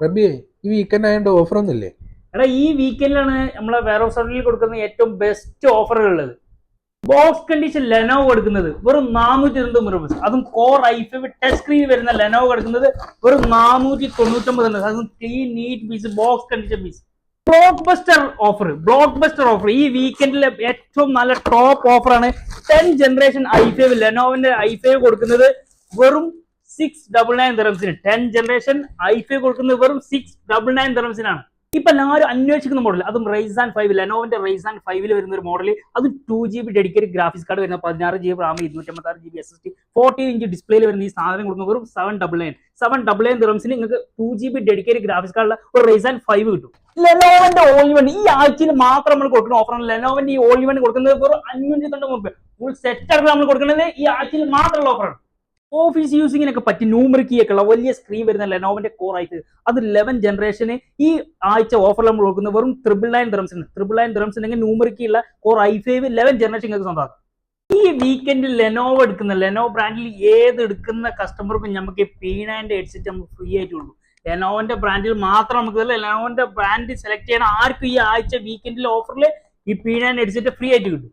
റബിയെ, ഈ വീക്കെൻഡ് ആയതുകൊണ്ട് ഓഫർ ഒന്നുമില്ലേ? എടാ ഈ വീക്കെൻഡിലാണ് നമ്മളെ വെയർ ഹൗസ് കൊടുക്കുന്ന ഏറ്റവും ബെസ്റ്റ് ഓഫറുകൾ ഉള്ളത്. ബോക്സ് കണ്ടീഷൻ ലെനോവോ കൊടുക്കുന്നത് വെറും 499 രൂപ. അതും കോർ i5 ടച്ച് സ്ക്രീൻ വരുന്ന ലെനോവോ കൊടുക്കുന്നത് വെറും 499. അതും clean neat piece box condition piece. Blockbuster offer ഈ വീക്കെൻഡിലെ ഏറ്റവും നല്ല ടോപ്പ് ഓഫറാണ്. 10 ജനറേഷൻ i5 ലെനോവിന്റെ i5 കൊടുക്കുന്നത് വെറും 699 ദിറംസിന്. 10 ജനറേഷൻ i5 കൊടുക്കുന്നത് വെറും 699 ദിറംസിനാണ്. ഇപ്പൊ എല്ലാവരും അന്വേഷിക്കുന്ന മോഡൽ, അതും റൈസാൻ 5 ലെനോവിന്റെ റൈസാൻ 5 വരുന്ന ഒരു മോഡൽ. അത് 2GB ഡെഡിക്കേറ്റഡ് ഗ്രാഫിക്സ് കാർഡ് വരുന്ന 16GB Ram 256GB SSD 14-inch ഡിസ്പ്ലേയിൽ വരുന്ന ഈ സാധനം കൊടുക്കുന്ന വെറും 799 ദിറംസിന് നിങ്ങൾക്ക് 2GB ഡെഡിക്കേറ്റഡ് ഗ്രാഫിക്സ് കാർഡുള്ള ഒരു റൈസാൻ 5 കിട്ടും. ലെനോവന്റെ ഓൾ ഇൻ വൺ ഈ ആഴ്ചയിൽ മാത്രം നമ്മൾ കൊടുക്കുന്ന ഓഫറാണ്. ലെനോവന്റെ ഈ ഓൾ ഇൻ വൺ കൊടുക്കുന്നത് വെറും 599 രൂപ. ഫുൾ സെറ്റ് ആണ് നമ്മൾ കൊടുക്കുന്നത് ഈ ആഴ്ചയിൽ മാത്രമുള്ള ഓഫറാണ്. ഓഫീസ് യൂസിങ്ങിനൊക്കെ പറ്റി ന്യൂമറിക് ഒക്കെ ഉള്ള വലിയ സ്ക്രീൻ വരുന്ന ലെനോവിന്റെ കോർ ആയിട്ട് അത് 11 ജനറേഷന് ഈ ആഴ്ച ഓഫർ നമ്മൾ കൊടുക്കുന്നത് വെറും 999 ദിറംസിന്. 999 ദിറംസിനെങ്കിൽ ന്യൂമറിക് ഉള്ള കോർ i5 11 ജനറേഷൻ നിങ്ങൾക്ക് സ്വന്തമാക്കാം. ഈ വീക്കെൻഡിൽ ലെനോവോ ലെനോവോ ബ്രാൻഡിൽ ഏത് എടുക്കുന്ന കസ്റ്റമർക്കും നമുക്ക് P90 ഹെഡ്സെറ്റ് നമുക്ക് ഫ്രീ ആയിട്ട് കൊടുക്കും. ലെനോവോന്റെ ബ്രാൻഡിൽ മാത്രം നമുക്ക് ലെനോവോന്റെ ബ്രാൻഡ് സെലക്ട് ചെയ്യണം ആർക്കും ഈ ആഴ്ച വീക്കെൻഡിൽ ഓഫറിൽ ഈ P90 ഹെഡ്സെറ്റ് ഫ്രീ ആയിട്ട് കിട്ടും.